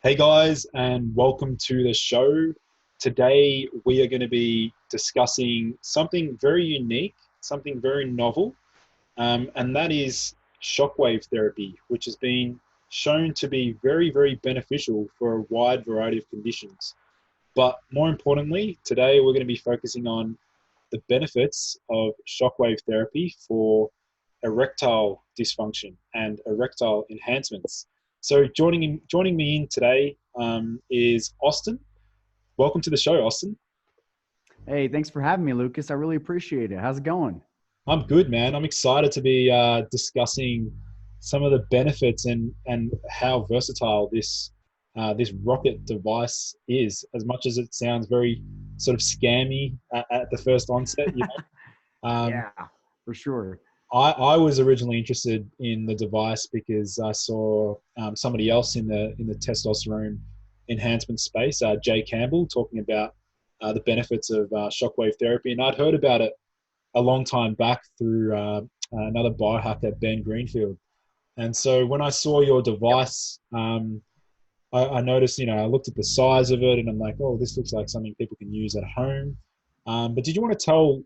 Hey guys, and welcome to the show. Today we are going to be discussing something very unique, something very novel, and that is shockwave therapy, which has been shown to be very, very beneficial for a wide variety of conditions. But more importantly, today we're going to be focusing on the benefits of shockwave therapy for erectile dysfunction and erectile enhancements. So joining me in today is Austin. Welcome to the show, Austin. Hey, thanks for having me, Lucas. I really appreciate it. How's it going? I'm good, man. I'm excited to be discussing some of the benefits and how versatile this rocket device is. As much as it sounds very sort of scammy at the first onset, Um, Yeah, for sure. I was originally interested in the device because I saw somebody else in the testosterone enhancement space, Jay Campbell, talking about the benefits of shockwave therapy, and I'd heard about it a long time back through another biohacker, Ben Greenfield. And so when I saw your Yep. device, I noticed, I looked at the size of it, and I'm like, oh, this looks like something people can use at home. But did you want to tell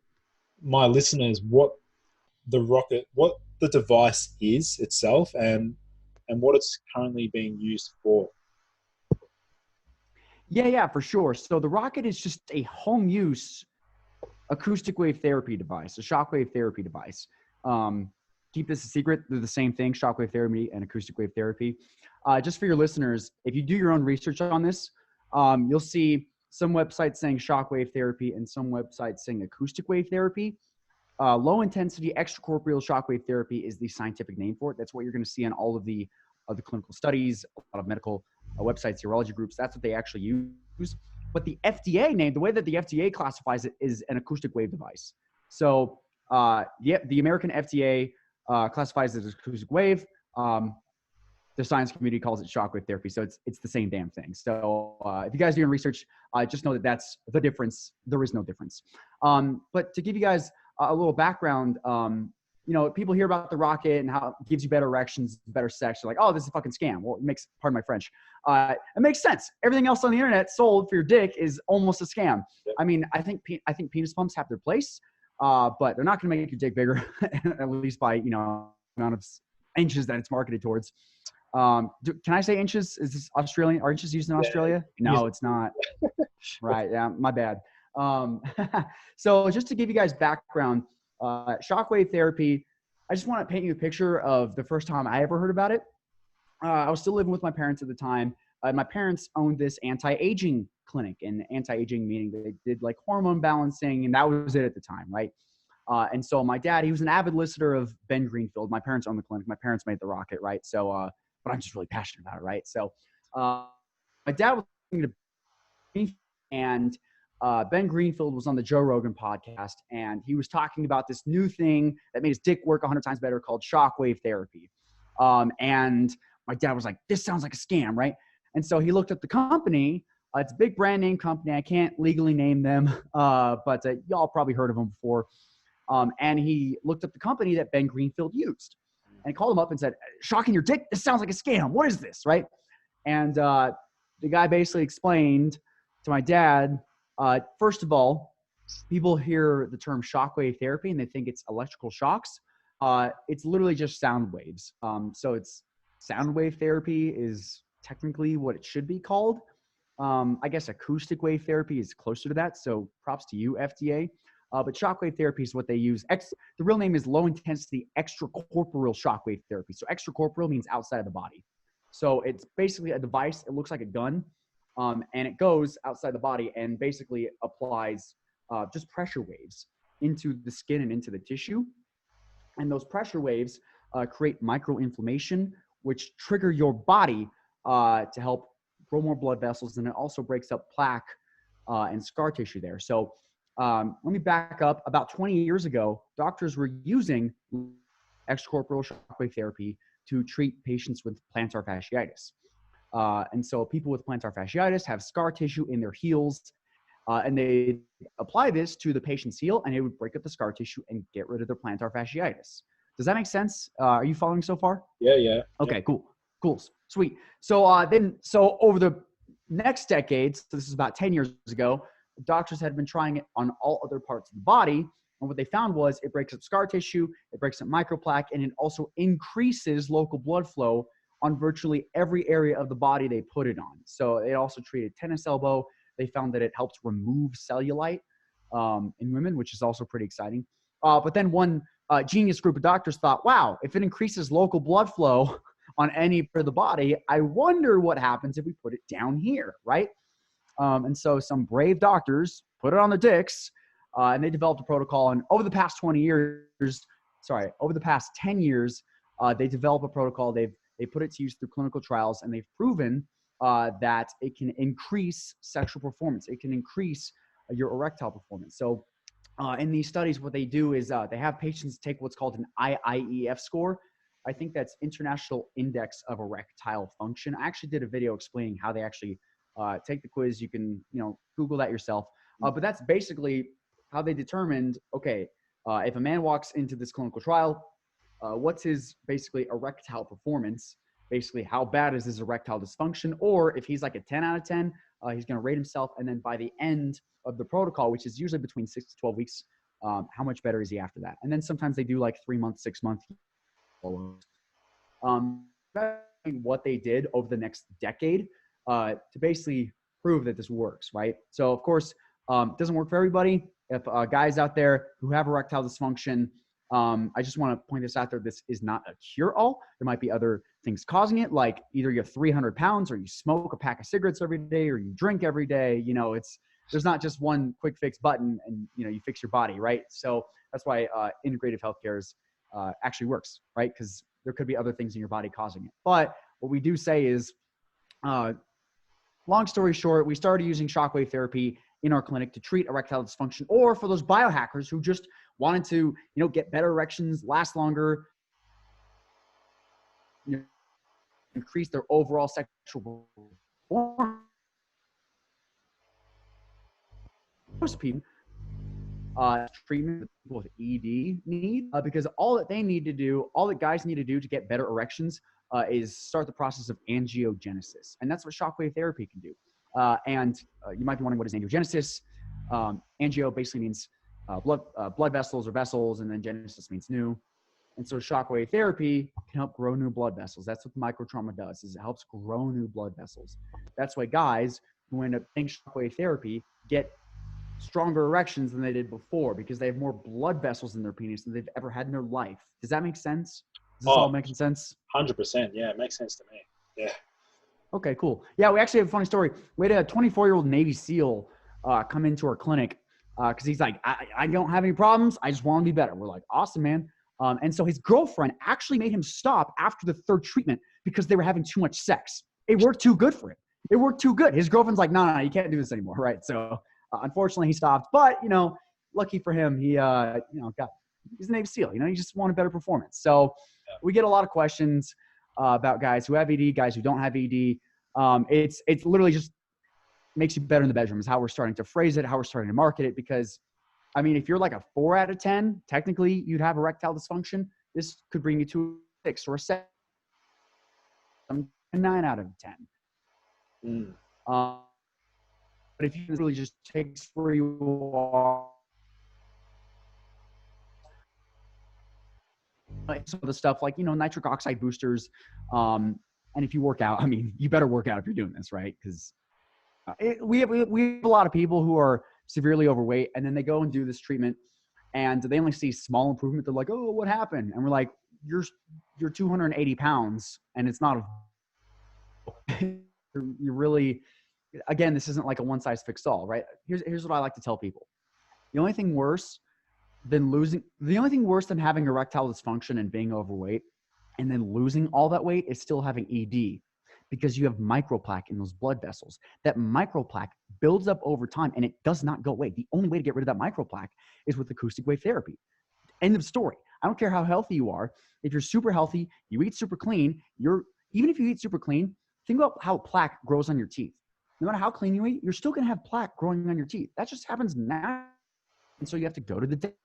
my listeners what the device is itself and what it's currently being used for? Yeah, for sure. So the Rocket is just a home use acoustic wave therapy device, a shockwave therapy device. Um, Keep this a secret. They're the same thing, shockwave therapy and acoustic wave therapy. Just for your listeners, if you do your own research on this, you'll see some websites saying shockwave therapy and some websites saying acoustic wave therapy. Low intensity extracorporeal shockwave therapy is the scientific name for it. That's what you're going to see on all of the clinical studies, a lot of medical websites, urology groups. That's what they actually use. But the FDA name, the way that the FDA classifies it, is an acoustic wave device. So the American FDA classifies it as acoustic wave. The science community calls it shockwave therapy. So it's the same damn thing. So if you guys do your research, just know that that's the difference. There is no difference. But to give you guys a little background, people hear about the Rocket and how it gives you better erections, better sex. They're like, oh, this is a fucking scam. Well, it makes, pardon my French, it makes sense. Everything else on the internet sold for your dick is almost a scam. I mean, I think penis pumps have their place, but they're not going to make your dick bigger, at least by amount of inches that it's marketed towards. Can I say inches? Is this Australian? Are inches used in Australia? No, it's not. Right. Yeah, my bad. Um, so just to give you guys background, shockwave therapy, I just want to paint you a picture of the first time I ever heard about it. I was still living with my parents at the time. My parents owned this anti-aging clinic, and anti-aging meaning they did like hormone balancing, and that was it at the time, right? And so my dad, he was an avid listener of Ben Greenfield. My parents owned the clinic. My parents made the Rocket, right? So, but I'm just really passionate about it, right? So, my dad was listening to and Ben Greenfield was on the Joe Rogan podcast, and he was talking about this new thing that made his dick work 100 times better called shockwave therapy. And my dad was like, this sounds like a scam, right? And so he looked at the company. It's a big brand name company. I can't legally name them, but y'all probably heard of them before. And he looked up the company that Ben Greenfield used and called him up and said, shocking your dick? This sounds like a scam. What is this, right? And the guy basically explained to my dad, first of all, people hear the term shockwave therapy and they think it's electrical shocks. It's literally just sound waves. So it's sound wave therapy is technically what it should be called. I guess acoustic wave therapy is closer to that. So props to you, FDA. But shockwave therapy is what they use. The real name is low intensity extracorporeal shockwave therapy. So extracorporeal means outside of the body. So it's basically a device. It looks like a gun, and it goes outside the body and basically applies just pressure waves into the skin and into the tissue. And those pressure waves create microinflammation, which trigger your body to help grow more blood vessels. And it also breaks up plaque and scar tissue there. So let me back up. About 20 years ago, doctors were using extracorporeal shockwave therapy to treat patients with plantar fasciitis. And so people with plantar fasciitis have scar tissue in their heels, and they apply this to the patient's heel, and it would break up the scar tissue and get rid of their plantar fasciitis. Does that make sense? Are you following so far? Yeah. Okay, cool. Cool. Sweet. So over the next decade, so this is about 10 years ago, doctors had been trying it on all other parts of the body. And what they found was it breaks up scar tissue, it breaks up microplaque, and it also increases local blood flow on virtually every area of the body they put it on. So it also treated tennis elbow. They found that it helps remove cellulite in women, which is also pretty exciting. But then one genius group of doctors thought, wow, if it increases local blood flow on any part of the body, I wonder what happens if we put it down here, right? And so some brave doctors put it on their dicks, and they developed a protocol. And over the past 10 years, they developed a protocol. They put it to use through clinical trials, and they've proven that it can increase sexual performance. It can increase your erectile performance. So in these studies, what they do is they have patients take what's called an IIEF score. I think that's International Index of Erectile Function. I actually did a video explaining how they actually take the quiz. You can, Google that yourself. But that's basically how they determined, okay, if a man walks into this clinical trial, what's his basically erectile performance? Basically, how bad is his erectile dysfunction? Or if he's like a 10 out of 10, he's going to rate himself. And then by the end of the protocol, which is usually between 6 to 12 weeks, how much better is he after that? And then sometimes they do like 3 months, 6 months. What they did over the next decade to basically prove that this works, right? So of course, it doesn't work for everybody. If guys out there who have erectile dysfunction, I just want to point this out there. This is not a cure-all. There might be other things causing it, like either you're 300 pounds, or you smoke a pack of cigarettes every day, or you drink every day. There's not just one quick fix button and you fix your body, right? So that's why integrative healthcare is actually works, right? Because there could be other things in your body causing it. But what we do say is, long story short, we started using shockwave therapy in our clinic to treat erectile dysfunction, or for those biohackers who just wanted to, get better erections, last longer, increase their overall sexual performance. Most people treatment that people with ED need, because all that guys need to do to get better erections is start the process of angiogenesis. And that's what shockwave therapy can do. And you might be wondering, what is angiogenesis? Angio basically means blood vessels or vessels, and then genesis means new. And so shockwave therapy can help grow new blood vessels. That's what the microtrauma does, is it helps grow new blood vessels. That's why guys who end up in shockwave therapy get stronger erections than they did before, because they have more blood vessels in their penis than they've ever had in their life. Does that make sense? Is this all making sense? 100%. Yeah, it makes sense to me. Yeah. Okay, cool. Yeah, we actually have a funny story. We had a 24-year-old Navy SEAL come into our clinic because he's like, I don't have any problems. I just want to be better. We're like, awesome, man. And so his girlfriend actually made him stop after the third treatment because they were having too much sex. It worked too good for him. It worked too good. His girlfriend's like, no, you can't do this anymore, right? So unfortunately, he stopped. But, lucky for him, he's a Navy SEAL. He just wanted better performance. So we get a lot of questions about guys who have ED, guys who don't have ED. It's literally just makes you better in the bedroom is how we're starting to phrase it, how we're starting to market it. Because, if you're like a 4 out of 10, technically you'd have erectile dysfunction. This could bring you to a 6 or a 7, a 9 out of 10. But if you really just take where you are, some of the stuff like, nitric oxide boosters. And if you work out, you better work out if you're doing this, right? Because we have a lot of people who are severely overweight, and then they go and do this treatment and they only see small improvement. They're like, oh, what happened? And we're like, you're 280 pounds and it's not you're really, again, this isn't like a one size fits all, right? Here's what I like to tell people. The only thing worse than having erectile dysfunction and being overweight and then losing all that weight is still having ED, because you have microplaque in those blood vessels. That microplaque builds up over time and it does not go away. The only way to get rid of that microplaque is with acoustic wave therapy. End of story. I don't care how healthy you are. If you're super healthy, you eat super clean, even if you eat super clean, think about how plaque grows on your teeth. No matter how clean you eat, you're still going to have plaque growing on your teeth. That just happens now. And so you have to go to the dentist.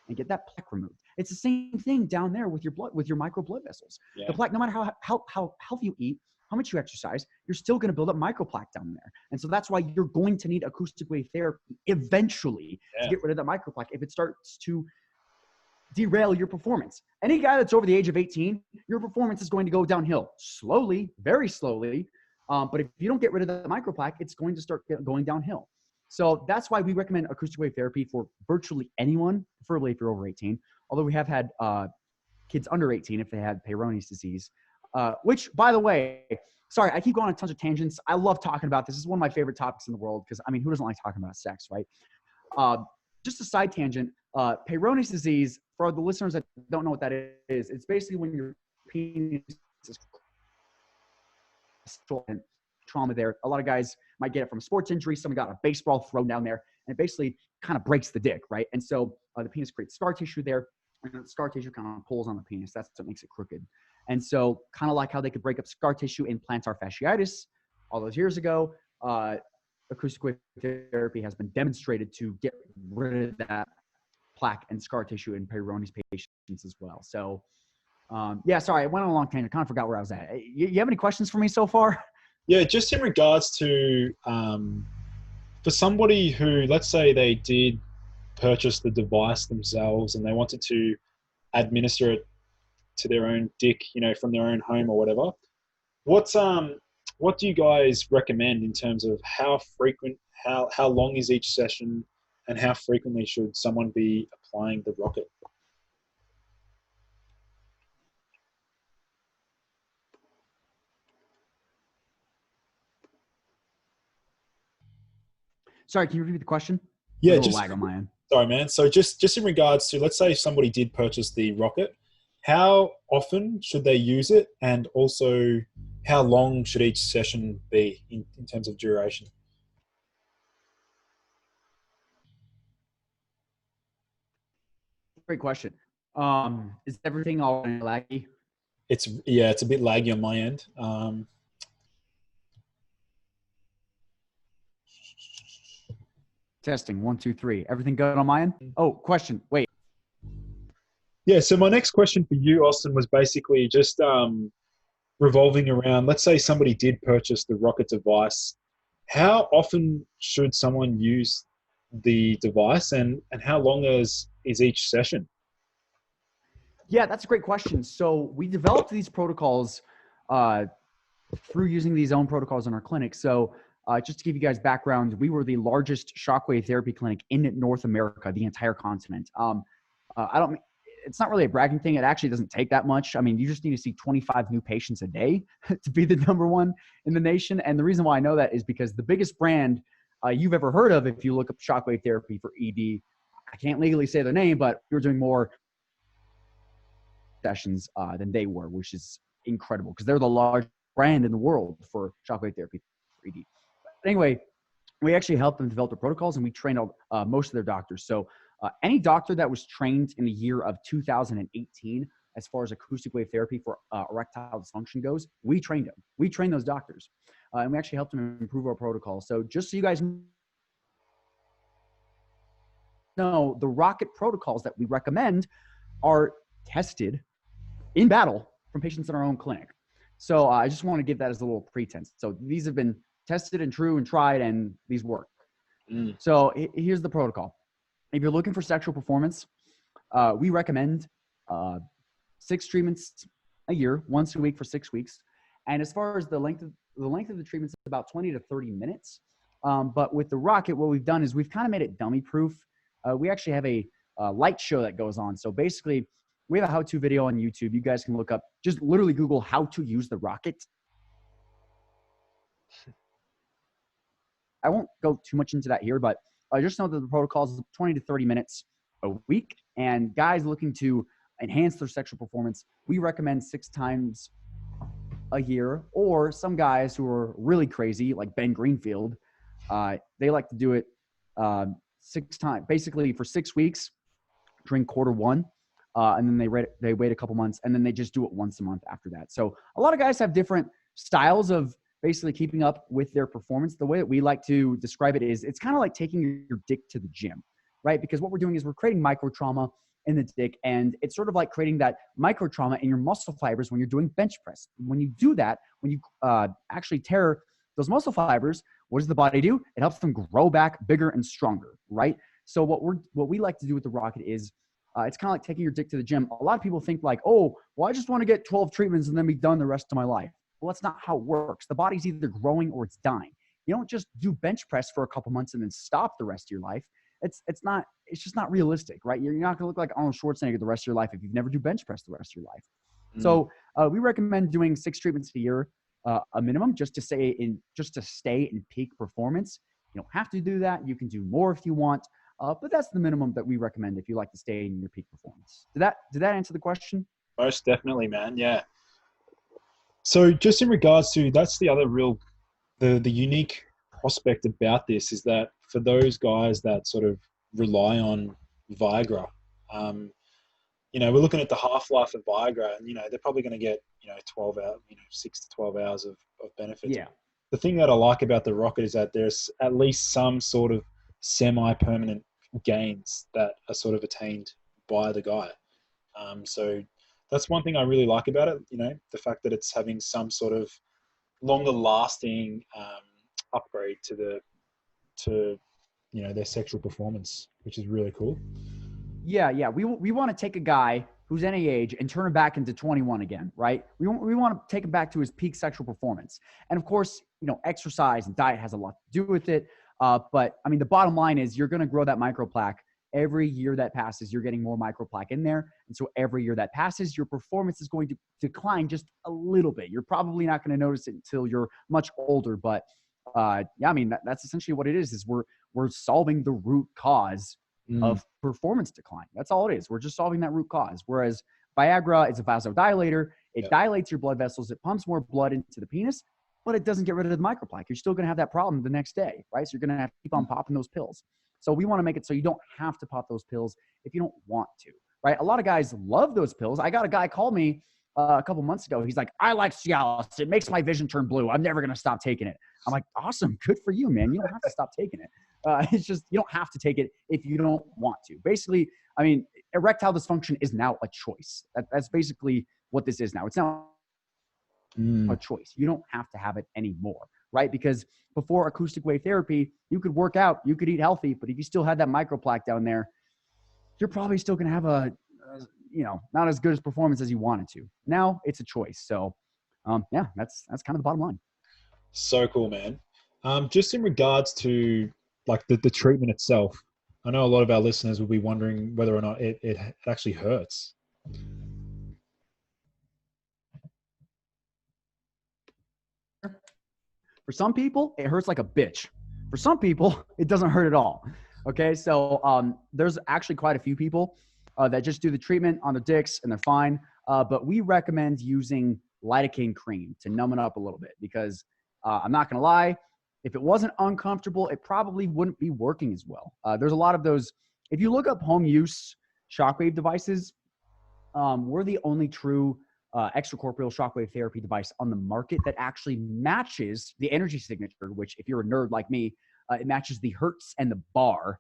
and get that plaque removed. It's the same thing down there with your blood, with your micro blood vessels. Yeah. The plaque, no matter how healthy you eat, how much you exercise, you're still going to build up microplaque down there. And so that's why you're going to need acoustic wave therapy eventually to get rid of that microplaque if it starts to derail your performance. Any guy that's over the age of 18, your performance is going to go downhill slowly, very slowly. But if you don't get rid of the microplaque, it's going to start going downhill. So that's why we recommend acoustic wave therapy for virtually anyone, preferably if you're over 18. Although we have had kids under 18 if they had Peyronie's disease, which, by the way, sorry, I keep going on tons of tangents. I love talking about this. This is one of my favorite topics in the world because, I mean, who doesn't like talking about sex, right? Just a side tangent, Peyronie's disease, for the listeners that don't know what that is, it's basically when your penis is trauma there. A lot of guys might get it from a sports injury. Someone got a baseball thrown down there, and it basically kind of breaks the dick, right? And so the penis creates scar tissue there, and the scar tissue kind of pulls on the penis. That's what makes it crooked. And so kind of like how they could break up scar tissue in plantar fasciitis all those years ago, acoustic wave therapy has been demonstrated to get rid of that plaque and scar tissue in Peyronie's patients as well. So, yeah, sorry, I went on a long tangent. I kind of forgot where I was at. You have any questions for me so far? Yeah, just in regards to for somebody who, let's say they did purchase the device themselves and they wanted to administer it to their own dick, you know, from their own home or whatever, what do you guys recommend in terms of how frequent, how long is each session, and how frequently should someone be applying the rocket? Sorry, can you repeat the question? Yeah, There's a little just lag on my end. sorry, man. So just in regards to, let's say somebody did purchase the rocket, how often should they use it, and also how long should each session be in terms of duration? Great question. Is everything all laggy? It's a bit laggy on my end. Testing 1, 2, 3. Everything good on my end? Oh, question. Wait. Yeah. So my next question for you, Austin, was basically just revolving around, let's say somebody did purchase the rocket device. How often should someone use the device, and how long is each session? Yeah, that's a great question. So we developed these protocols through using these own protocols in our clinic. So just to give you guys background, we were the largest shockwave therapy clinic in North America, the entire continent. It's not really a bragging thing. It actually doesn't take that much. I mean, you just need to see 25 new patients a day to be the number one in the nation. And the reason why I know that is because the biggest brand you've ever heard of, if you look up shockwave therapy for ED, I can't legally say their name, but we were doing more sessions than they were, which is incredible because they're the largest brand in the world for shockwave therapy for ED. But anyway, we actually helped them develop the protocols, and we trained most of their doctors. So any doctor that was trained in the year of 2018, as far as acoustic wave therapy for erectile dysfunction goes, we trained them. We trained those doctors, and we actually helped them improve our protocol. So just so you guys know, the rocket protocols that we recommend are tested in battle from patients in our own clinic. So I just want to give that as a little pretense. So these have been tested and true and tried, and these work. So here's the protocol. If you're looking for sexual performance, we recommend 6 treatments a year, once a week for 6 weeks. And as far as the length of the treatments, is about 20 to 30 minutes. But with the rocket, what we've done is we've kind of made it dummy proof. We actually have a light show that goes on. So basically, we have a how-to video on YouTube. You guys can look up, just literally Google how to use the rocket. I won't go too much into that here, but just know that the protocol is 20 to 30 minutes a week. And guys looking to enhance their sexual performance, we recommend 6 times a year. Or some guys who are really crazy, like Ben Greenfield, they like to do it 6 times, basically for 6 weeks during Q1. And then they wait a couple months, and then they just do it once a month after that. So a lot of guys have different styles of basically keeping up with their performance. The way that we like to describe it is it's kind of like taking your dick to the gym, right? Because what we're doing is we're creating micro trauma in the dick. And it's sort of like creating that micro trauma in your muscle fibers when you're doing bench press. When you do that, when you actually tear those muscle fibers, what does the body do? It helps them grow back bigger and stronger, right? So what we like to do with the rocket is it's kind of like taking your dick to the gym. A lot of people think like, oh, well, I just want to get 12 treatments and then be done the rest of my life. Well, that's not how it works. The body's either growing or it's dying. You don't just do bench press for a couple months and then stop the rest of your life. It's just not realistic, right? You're not going to look like Arnold Schwarzenegger the rest of your life if you've never do bench press the rest of your life. So we recommend doing 6 treatments a year, a minimum, just to stay in peak performance. You don't have to do that. You can do more if you want, but that's the minimum that we recommend if you like to stay in your peak performance. Did that answer the question? Most definitely, man. Yeah. So just in regards to, that's the other real, the unique prospect about this is that for those guys that sort of rely on Viagra, we're looking at the half-life of Viagra, and, they're probably going to get, 12 hours, 6 to 12 hours of benefit. Yeah. The thing that I like about the rocket is that there's at least some sort of semi-permanent gains that are sort of attained by the guy. So that's one thing I really like about it, the fact that it's having some sort of longer lasting upgrade to their sexual performance, which is really cool. Yeah. We want to take a guy who's any age and turn him back into 21 again, right? We want to take him back to his peak sexual performance. And of course, exercise and diet has a lot to do with it. But I mean, the bottom line is you're going to grow that microplaque. Every year that passes, you're getting more microplaque in there. And so every year that passes, your performance is going to decline just a little bit. You're probably not going to notice it until you're much older. But yeah, I mean, that's essentially what it is we're solving the root cause of performance decline. That's all it is. We're just solving that root cause. Whereas Viagra is a vasodilator. It dilates your blood vessels. It pumps more blood into the penis, but it doesn't get rid of the microplaque. You're still going to have that problem the next day, right? So you're going to have to keep on popping those pills. So we want to make it so you don't have to pop those pills if you don't want to, right? A lot of guys love those pills. I got a guy call me a couple months ago. He's like, I like Cialis. It makes my vision turn blue. I'm never going to stop taking it. I'm like, awesome. Good for you, man. You don't have to stop taking it. It's just, you don't have to take it if you don't want to. Basically, I mean, erectile dysfunction is now a choice. That's basically what this is now. It's now a choice. You don't have to have it anymore, right? Because before acoustic wave therapy, you could work out, you could eat healthy, but if you still had that microplaque down there, you're probably still going to have not as good as performance as you wanted to. Now it's a choice. So yeah, that's kind of the bottom line. So cool, man. Just in regards to like the treatment itself, I know a lot of our listeners will be wondering whether or not it actually hurts. For some people, it hurts like a bitch. For some people, it doesn't hurt at all. Okay, so there's actually quite a few people that just do the treatment on the dicks and they're fine. But we recommend using lidocaine cream to numb it up a little bit because I'm not going to lie, if it wasn't uncomfortable, it probably wouldn't be working as well. There's a lot of those. If you look up home use Shockwave devices, we're the only true extracorporeal shockwave therapy device on the market that actually matches the energy signature, which if you're a nerd like me, it matches the hertz and the bar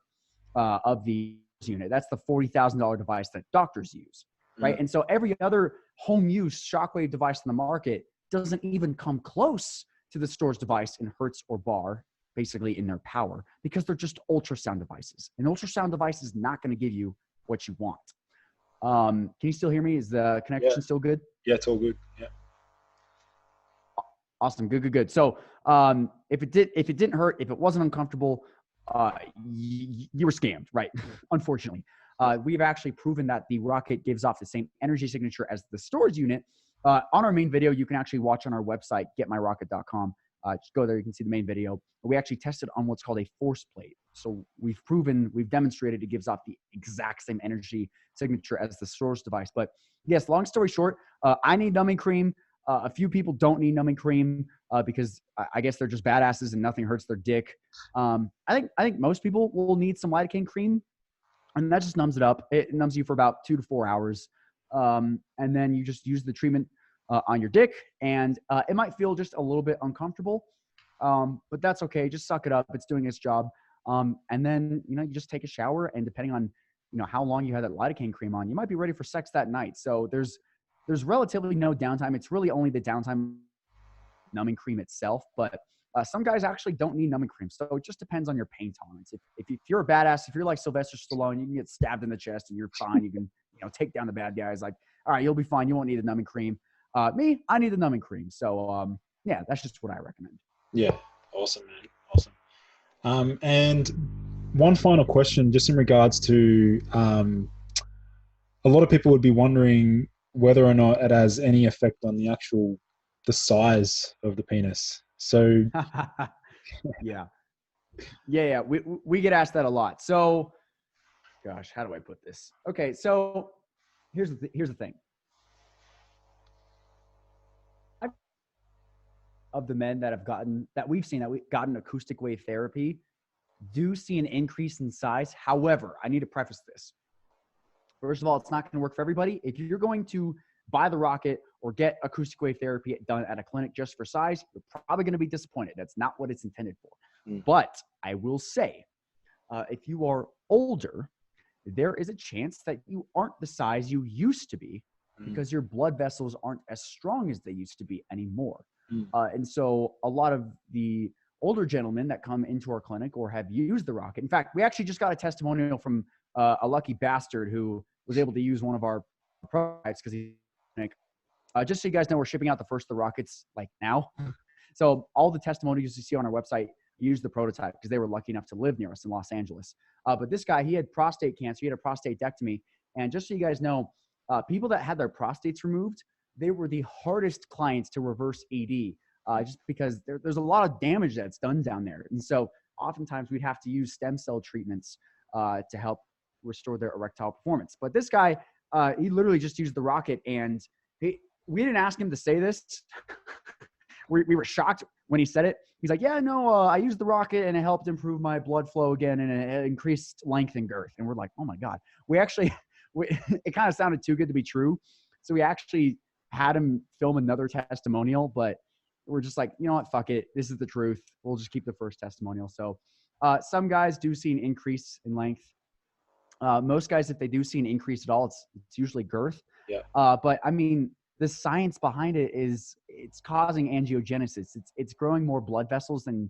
of the unit. That's the $40,000 device that doctors use, right? And so every other home use shockwave device in the market doesn't even come close to the Storz device in hertz or bar, basically in their power, because they're just ultrasound devices. An ultrasound device is not going to give you what you want. Can you still hear me? Is the connection still good? Yeah, it's all good. Yeah. Awesome. Good. So if it didn't hurt, if it wasn't uncomfortable, you were scammed, right? Unfortunately. We've actually proven that the rocket gives off the same energy signature as the Storz unit. On our main video, you can actually watch on our website, getmyrocket.com. Just go there, you can see the main video. We actually tested on what's called a force plate. So we've demonstrated it gives off the exact same energy signature as the Storz device. But yes, long story short, I need numbing cream. A few people don't need numbing cream because I guess they're just badasses and nothing hurts their dick. I think most people will need some lidocaine cream, and that just numbs it up. It numbs you for about 2 to 4 hours. And then you just use the treatment on your dick, and it might feel just a little bit uncomfortable, but that's okay. Just suck it up. It's doing its job. And then, you just take a shower, and depending on, how long you had that lidocaine cream on, you might be ready for sex that night. So there's relatively no downtime. It's really only the downtime numbing cream itself, but some guys actually don't need numbing cream. So it just depends on your pain tolerance. If you're a badass, if you're like Sylvester Stallone, you can get stabbed in the chest and you're fine. You can, take down the bad guys. Like, all right, you'll be fine. You won't need a numbing cream. Me, I need the numbing cream. So yeah, that's just what I recommend. Yeah. Awesome, man. Awesome. And one final question, just in regards to a lot of people would be wondering whether or not it has any effect on the size of the penis. So Yeah. We get asked that a lot. So, gosh, how do I put this? Okay, so here's the thing. Of the men we've gotten acoustic wave therapy do see an increase in size. However, I need to preface this. First of all, it's not going to work for everybody. If you're going to buy the rocket or get acoustic wave therapy done at a clinic just for size, you're probably going to be disappointed. That's not what it's intended for. But I will say, if you are older, there is a chance that you aren't the size you used to be because your blood vessels aren't as strong as they used to be anymore. And so a lot of the older gentlemen that come into our clinic or have used the rocket. In fact, we actually just got a testimonial from a lucky bastard who was able to use one of our products because just so you guys know, we're shipping out the first of the rockets like now. So all the testimonials you see on our website use the prototype because they were lucky enough to live near us in Los Angeles. But this guy, he had prostate cancer. He had a prostatectomy. And just so you guys know, people that had their prostates removed, they were the hardest clients to reverse ED just because there's a lot of damage that's done down there. And so oftentimes we'd have to use stem cell treatments to help restore their erectile performance. But this guy, he literally just used the rocket, and we didn't ask him to say this. we were shocked when he said it. He's like, yeah, no, I used the rocket and it helped improve my blood flow again and it increased length and girth. And we're like, oh my God. It kind of sounded too good to be true. So we actually had him film another testimonial, but we're just like, you know what, fuck it. This is the truth. We'll just keep the first testimonial. So some guys do see an increase in length. Most guys, if they do see an increase at all, it's usually girth. Yeah. But I mean, the science behind it is it's causing angiogenesis. It's growing more blood vessels than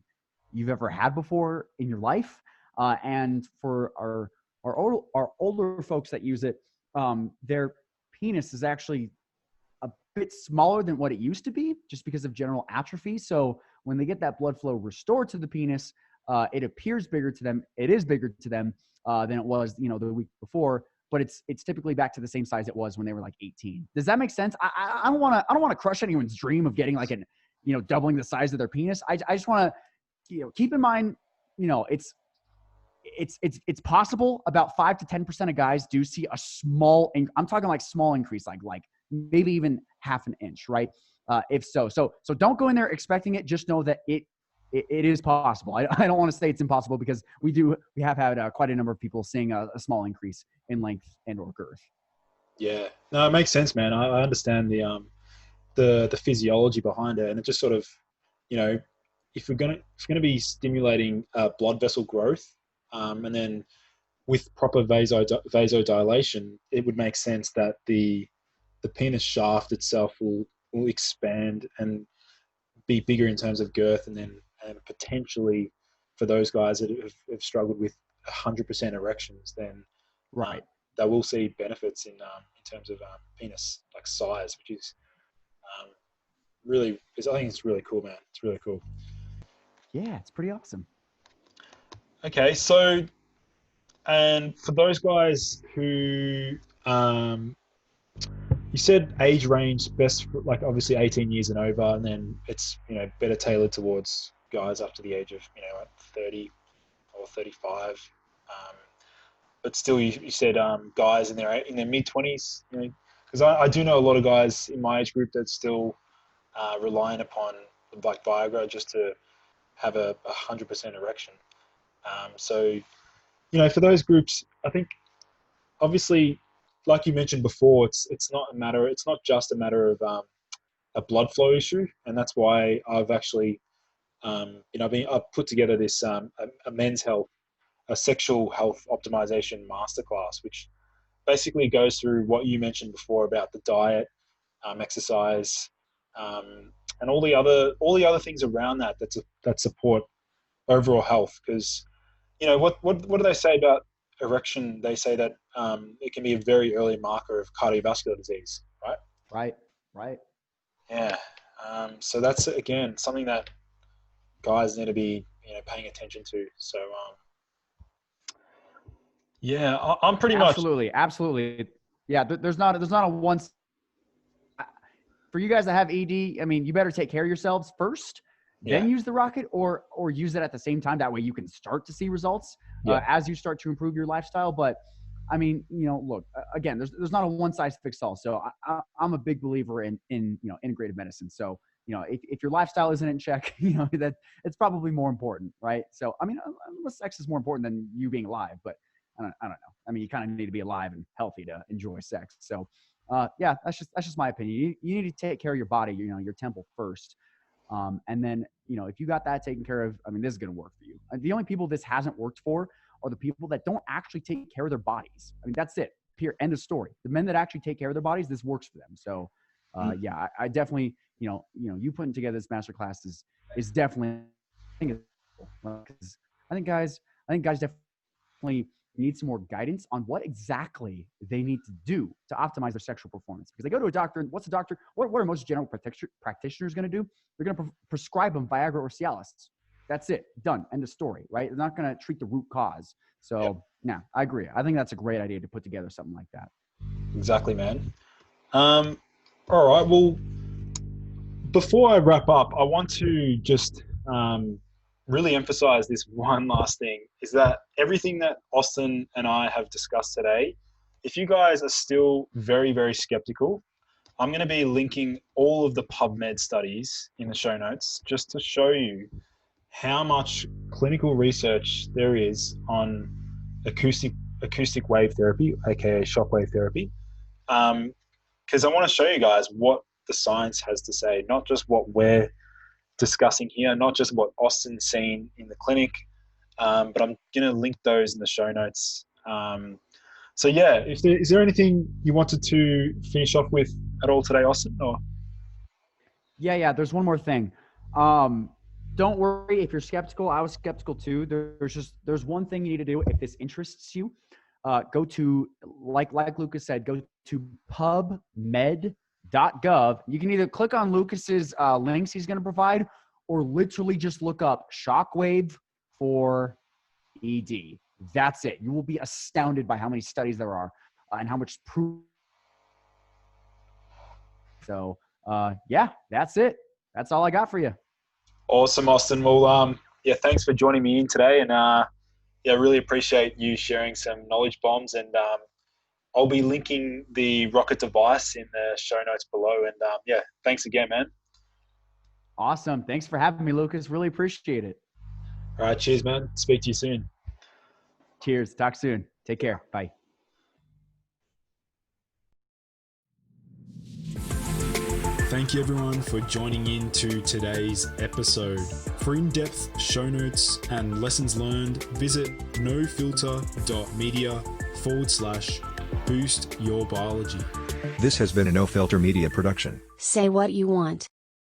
you've ever had before in your life. And for our older folks that use it, their penis is actually a bit smaller than what it used to be just because of general atrophy. So when they get that blood flow restored to the penis, it appears bigger to them. It is bigger to them than it was, the week before. But it's typically back to the same size it was when they were like 18. Does that make sense? I don't want to crush anyone's dream of getting like doubling the size of their penis. I just want to, keep in mind, it's possible. About 5 to 10% of guys do see a small, I'm talking like small increase, like maybe even half an inch, right? If so don't go in there expecting it. Just know that it is possible. I don't want to say it's impossible because we have had quite a number of people seeing a small increase in length and or girth. Yeah, no, it makes sense, man. I understand the physiology behind it, and it just sort of, if we're gonna be stimulating blood vessel growth, and then with proper vasodilation, it would make sense that the penis shaft itself will expand and be bigger in terms of girth, and potentially for those guys that have struggled with 100% erections, then right, they will see benefits in terms of penis like size, which is really, I think it's really cool, man. It's really cool. Yeah, it's pretty awesome. Okay, so and for those guys who you said age range best for, like obviously 18 years and over, and then it's better tailored towards guys up to the age of like 30 or 35. But still, you said guys in their mid 20s, because I do know a lot of guys in my age group that still relying upon like Viagra just to have a 100% erection. So for those groups, I think obviously, like you mentioned before, it's not just a matter of a blood flow issue, and that's why I've actually I've put together this a men's health a sexual health optimization masterclass, which basically goes through what you mentioned before about the diet, exercise, and all the other things around that support overall health. Because what do they say about erection? They say that it can be a very early marker of cardiovascular disease, right? Right. Right. Yeah. So that's again something that guys need to be paying attention to. So yeah, I'm pretty much Absolutely. Absolutely. Yeah. There's not a one for you guys that have ED. I mean, you better take care of yourselves first, yeah then use the rocket, or use it at the same time. That way you can start to see results yeah as you start to improve your lifestyle. But I mean, look, again, there's not a one size fits all. So I'm a big believer in integrative medicine. So if your lifestyle isn't in check, that it's probably more important, right? So I mean, unless sex is more important than you being alive, but I don't know. I mean, you kind of need to be alive and healthy to enjoy sex. So yeah, that's just my opinion. You need to take care of your body, your temple first. And then, if you got that taken care of, I mean, this is going to work for you. The only people this hasn't worked for are the people that don't actually take care of their bodies. I mean, that's it. End of story. The men that actually take care of their bodies, this works for them. So, yeah, I definitely, you putting together this masterclass is definitely, because I think guys definitely need some more guidance on what exactly they need to do to optimize their sexual performance. Because they go to a doctor, and what's a doctor? What are most general practitioners going to do? They're going to prescribe them Viagra or Cialis. That's it. Done. End of story, right? They're not going to treat the root cause. yeah So, yeah, I agree. I think that's a great idea to put together something like that. exactly, man. Um, all right. Well, before I wrap up, I want to just really emphasize this one last thing: is that everything that Austin and I have discussed today, if you guys are still very, very skeptical, I'm going to be linking all of the PubMed studies in the show notes just to show you how much clinical research there is on acoustic wave therapy, aka shockwave therapy. Because I want to show you guys what the science has to say, not just what we're discussing here, not just what Austin's seen in the clinic, but I'm going to link those in the show notes. So yeah, is there anything you wanted to finish off with at all today, Austin? Or Yeah. There's one more thing. Don't worry if you're skeptical. I was skeptical too. There's one thing you need to do if this interests you. Go to, like Lucas said, go to pubmed.gov. You can either click on Lucas's links he's going to provide, or literally just look up Shockwave for ED. That's it. You will be astounded by how many studies there are and how much proof. So yeah, that's it. That's all I got for you. awesome, Austin. Well, yeah, thanks for joining me in today, and yeah, really appreciate you sharing some knowledge bombs. And I'll be linking the rocket device in the show notes below. And yeah, thanks again, man. Awesome. Thanks for having me, Lucas. Really appreciate it. All right, cheers, man. Speak to you soon. Cheers. Talk soon. Take care. Bye. Thank you everyone for joining in to today's episode. For in-depth show notes and lessons learned, visit nofilter.media/boost your biology. This has been a No Filter Media production. Say what you want.